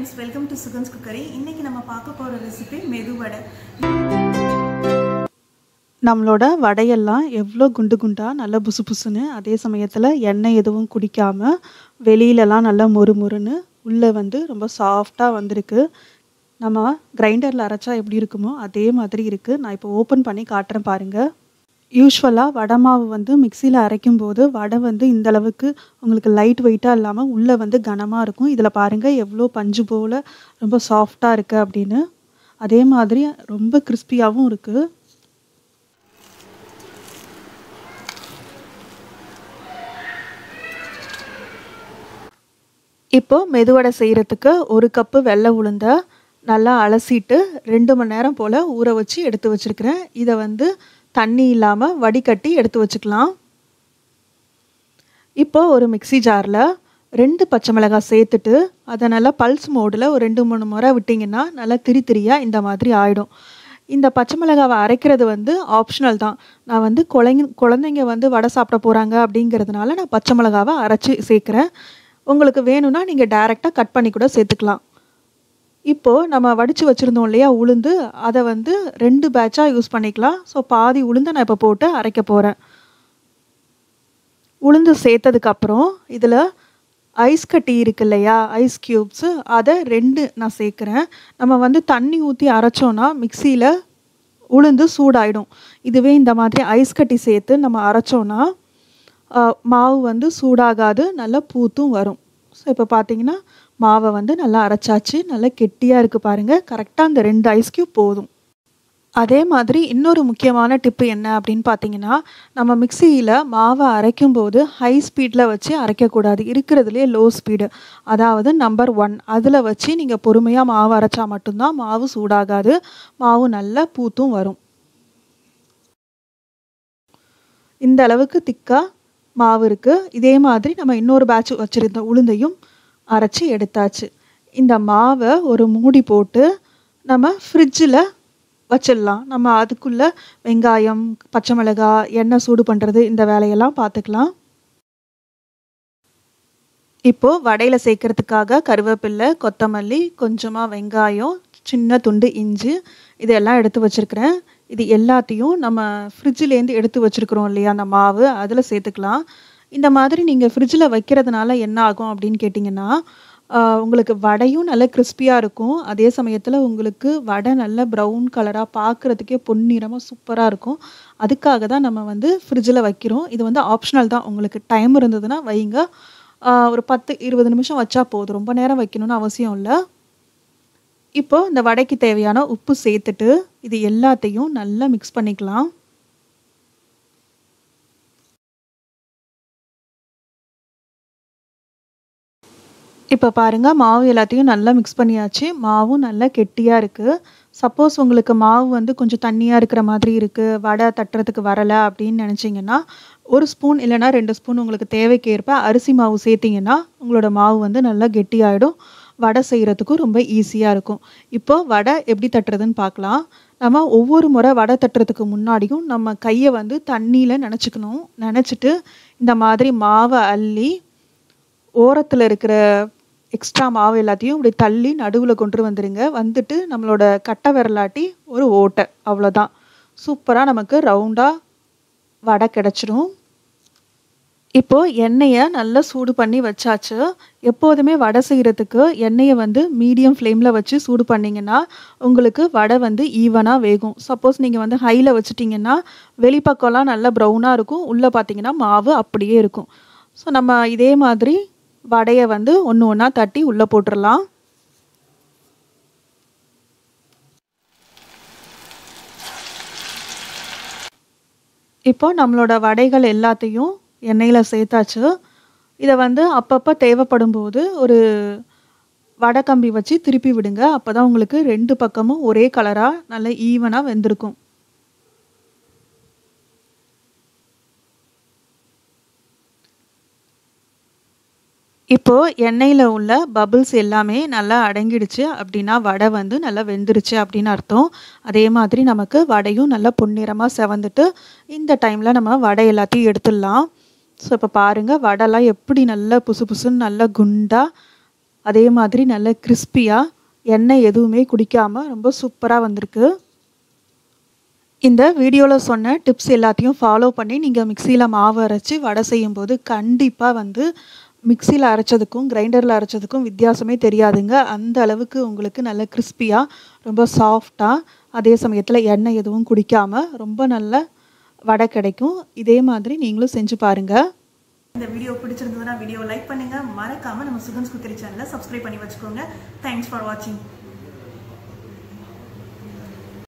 friends, welcome to Sugan's Cookery. இன்னைக்கு நம்ம பார்க்க போற ரெசிபி மெது வடை. நம்மளோட வடையெல்லாம் எவ்வளோ குண்டு குண்டா நல்ல புசு புசுன்னு, அதே சமயத்தில் எண்ணெய் எதுவும் குடிக்காமல் வெளியிலலாம் நல்லா மொறுமொறுன்னு உள்ளே வந்து ரொம்ப சாஃப்டாக வந்திருக்கு. நம்ம கிரைண்டரில் அரைச்சா எப்படி இருக்குமோ அதே மாதிரி இருக்குது. நான் இப்போ ஓப்பன் பண்ணி காட்டுறேன் பாருங்கள். யூஸ்வலாக வடை மாவு வந்து மிக்சியில் அரைக்கும்போது வடை வந்து இந்தளவுக்கு உங்களுக்கு லைட் வெயிட்டாக இல்லாமல் உள்ளே வந்து கனமாக இருக்கும். இதில் பாருங்கள் எவ்வளோ பஞ்சு போல் ரொம்ப சாஃப்டாக இருக்குது அப்படின்னு. அதே மாதிரி ரொம்ப கிறிஸ்பியாகவும் இருக்குது. இப்போது மெதுவடை செய்கிறதுக்கு 1 கப்பு வெள்ளை உளுந்தை நல்லா அலசிட்டு 2 மணி நேரம் போல் ஊற வச்சு எடுத்து வச்சுருக்கிறேன். இதை வந்து தண்ணி இல்லாமல் வடிகட்டி எடுத்து வச்சுக்கலாம். இப்போ ஒரு மிக்ஸி ஜாரில் 2 பச்சை மிளகாய் சேர்த்துட்டு அதை நல்லா பல்ஸ் மோடில் ஒரு 2-3 முறை விட்டிங்கன்னா நல்லா திரியாக இந்த மாதிரி ஆகிடும். இந்த பச்சை மிளகாவை அரைக்கிறது வந்து ஆப்ஷனல் தான். நான் வந்து குழந்தைங்க வந்து வடை சாப்பிட போகிறாங்க அப்படிங்கிறதுனால நான் பச்சை மிளகாவை அரைச்சி சேர்க்குறேன். உங்களுக்கு வேணும்னா நீங்கள் டைரெக்டாக கட் பண்ணி கூட சேர்த்துக்கலாம். இப்போது நம்ம வடித்து வச்சுருந்தோம் இல்லையா உளுந்து, அதை வந்து 2 பேட்சாக யூஸ் பண்ணிக்கலாம். ஸோ பாதி உளுந்தை நான் இப்போ போட்டு அரைக்க போகிறேன். உளுந்து சேர்த்ததுக்கப்புறம் இதில் ஐஸ் கட்டி இருக்கு இல்லையா, ஐஸ் க்யூப்ஸு, அதை 2 நான் சேர்க்குறேன். நம்ம வந்து தண்ணி ஊற்றி அரைச்சோன்னா மிக்சியில் உளுந்து சூடாயிடும். இதுவே இந்த மாதிரி ஐஸ் கட்டி சேர்த்து நம்ம அரைச்சோன்னா மாவு வந்து சூடாகாது, நல்லா பூத்தும் வரும். ஸோ இப்போ பார்த்தீங்கன்னா மாவை வந்து நல்லா அரைச்சாச்சு, நல்லா கெட்டியாக இருக்குது பாருங்கள். கரெக்டாக அந்த 2 ஐஸ் க்யூப் போதும். அதே மாதிரி இன்னொரு முக்கியமான டிப்பு என்ன அப்படின்னு பார்த்தீங்கன்னா, நம்ம மிக்சியில் மாவை அரைக்கும்போது ஹை ஸ்பீடில் வச்சு அரைக்கக்கூடாது. இருக்கிறதுலே லோ ஸ்பீடு, அதாவது நம்பர் 1, அதில் வச்சு நீங்கள் பொறுமையாக மாவு அரைச்சா மட்டும்தான் மாவு சூடாகாது, மாவு நல்லா பூத்தும் வரும். இந்த அளவுக்கு திக்காக மாவு இருக்குது. இதே மாதிரி நம்ம இன்னொரு பேட்ச் வச்சுருந்த உளுந்தையும் அரைச்சி எடுத்தாச்சு. இந்த மாவை ஒரு மூடி போட்டு நம்ம ஃப்ரிட்ஜில் வச்சிடலாம். நம்ம அதுக்குள்ளே வெங்காயம், பச்சை மிளகாய், எண்ணெய் சூடு பண்ணுறது, இந்த வேலையெல்லாம் பார்த்துக்கலாம். இப்போது வடையில் சேர்க்கறதுக்காக கருவேப்பிலை, கொத்தமல்லி, கொஞ்சமாக வெங்காயம், சின்ன துண்டு இஞ்சி, இதெல்லாம் எடுத்து வச்சுருக்கிறேன். இது எல்லாத்தையும் நம்ம ஃப்ரிட்ஜிலேருந்து எடுத்து வச்சுருக்குறோம் இல்லையா அந்த மாவு, அதில் சேர்த்துக்கலாம். இந்த மாதிரி நீங்கள் ஃப்ரிட்ஜில் வைக்கிறதுனால என்ன ஆகும் அப்படின்னு கேட்டிங்கன்னா, உங்களுக்கு வடையும் நல்ல கிறிஸ்பியாக இருக்கும். அதே சமயத்தில் உங்களுக்கு வடை நல்ல ப்ரௌன் கலராக பார்க்குறதுக்கே பொன்னிறமாக சூப்பராக இருக்கும். அதுக்காக தான் நம்ம வந்து ஃப்ரிட்ஜில் வைக்கிறோம். இது வந்து ஆப்ஷனல் தான். உங்களுக்கு டைம் இருந்ததுன்னா வைங்க. ஒரு 10-20 நிமிஷம் வச்சா போதும், ரொம்ப நேரம் வைக்கணும்னு அவசியம் இல்லை. இப்போது இந்த வடைக்கு தேவையான உப்பு சேர்த்துட்டு இது எல்லாத்தையும் நல்லா மிக்ஸ் பண்ணிக்கலாம். இப்போ பாருங்கள் மாவு எல்லாத்தையும் நல்லா மிக்ஸ் பண்ணியாச்சு. மாவும் நல்லா கெட்டியாக இருக்குது. சப்போஸ் உங்களுக்கு மாவு வந்து கொஞ்சம் தண்ணியாக இருக்கிற மாதிரி இருக்குது, வடை தட்டுறதுக்கு வரலை அப்படின்னு நினச்சிங்கன்னா 1 ஸ்பூன் இல்லைனா 2 ஸ்பூன் உங்களுக்கு தேவைக்கேற்ப அரிசி மாவு சேர்த்திங்கன்னா உங்களோட மாவு வந்து நல்லா கெட்டியாகிடும். வடை செய்கிறதுக்கும் ரொம்ப ஈஸியாக இருக்கும். இப்போ வடை எப்படி தட்டுறதுன்னு பார்க்கலாம். நம்ம ஒவ்வொரு முறை வடை தட்டுறதுக்கு முன்னாடியும் நம்ம கையை வந்து தண்ணியில் நனைச்சிக்கணும். நனைச்சிட்டு இந்த மாதிரி மாவை அள்ளி ஓரத்தில் இருக்கிற எக்ஸ்ட்ரா மாவு எல்லாத்தையும் இப்படி தள்ளி நடுவில் கொண்டு வந்துடுங்க. வந்துட்டு நம்மளோட கட்டை விரலாட்டி ஒரு ஓட்டை, அவ்வளோதான். சூப்பராக நமக்கு ரவுண்டாக வடை கிடச்சிடும். இப்போது எண்ணெயை நல்லா சூடு பண்ணி வச்சாச்சு. எப்போதுமே வடை செய்கிறதுக்கு எண்ணெயை வந்து மீடியம் ஃப்ளேமில் வச்சு சூடு பண்ணிங்கன்னா உங்களுக்கு வடை வந்து ஈவனாக வேகும். சப்போஸ் நீங்கள் வந்து ஹையில் வச்சுட்டிங்கன்னா வெளிப்பக்கம்லாம் நல்லா ப்ரௌனாக இருக்கும், உள்ளே பார்த்தீங்கன்னா மாவு அப்படியே இருக்கும். ஸோ நம்ம இதே மாதிரி வடையை வந்து ஒன்று ஒன்றா தட்டி உள்ளே போட்டுடலாம். இப்போ நம்மளோட வடைகள் எல்லாத்தையும் எண்ணெயில் சேர்த்தாச்சு. இதை வந்து அப்பப்போ தேவைப்படும் போது ஒரு வடை கம்பி வச்சு திருப்பி விடுங்க. அப்போ தான் உங்களுக்கு 2 பக்கமும் ஒரே கலராக நல்லா ஈவனாக வெந்திருக்கும். இப்போது எண்ணெயில் உள்ள பபிள்ஸ் எல்லாமே நல்லா அடங்கிடுச்சு அப்படின்னா வடை வந்து நல்லா வெந்துருச்சு அப்படின்னு அர்த்தம். அதே மாதிரி நமக்கு வடையும் நல்லா பொன்னிறமாக செவந்துட்டு இந்த டைமில் நம்ம வடை எல்லாத்தையும் எடுத்துடலாம். ஸோ இப்போ பாருங்கள் வடைலாம் எப்படி நல்லா புசு புசுன்னு நல்லா குண்டாக அதே மாதிரி நல்ல கிறிஸ்பியாக எண்ணெய் எதுவுமே குடிக்காமல் ரொம்ப சூப்பராக வந்திருக்கு. இந்த வீடியோவில் சொன்ன டிப்ஸ் எல்லாத்தையும் ஃபாலோ பண்ணி நீங்கள் மிக்சியில் மாவு அரைச்சி வடை செய்யும்போது கண்டிப்பாக வந்து மிக்சியில் அரைச்சதுக்கும் கிரைண்டரில் அரைச்சதுக்கும் வித்தியாசமே தெரியாதுங்க. அந்த அளவுக்கு உங்களுக்கு நல்ல கிறிஸ்பியாக ரொம்ப சாஃப்டாக அதே சமயத்தில் எண்ணெய் எதுவும் குடிக்காமல் ரொம்ப நல்ல வடை கிடைக்கும். இதே மாதிரி நீங்களும் செஞ்சு பாருங்கள். இந்த வீடியோ பிடிச்சிருந்ததுன்னா வீடியோ லைக் பண்ணுங்கள். மறக்காமல் நம்ம சுகன்ஸ் குக்கரி சேனலை சப்ஸ்கிரைப் பண்ணி வச்சுக்கோங்க. தேங்க்ஸ் ஃபார் வாட்சிங்.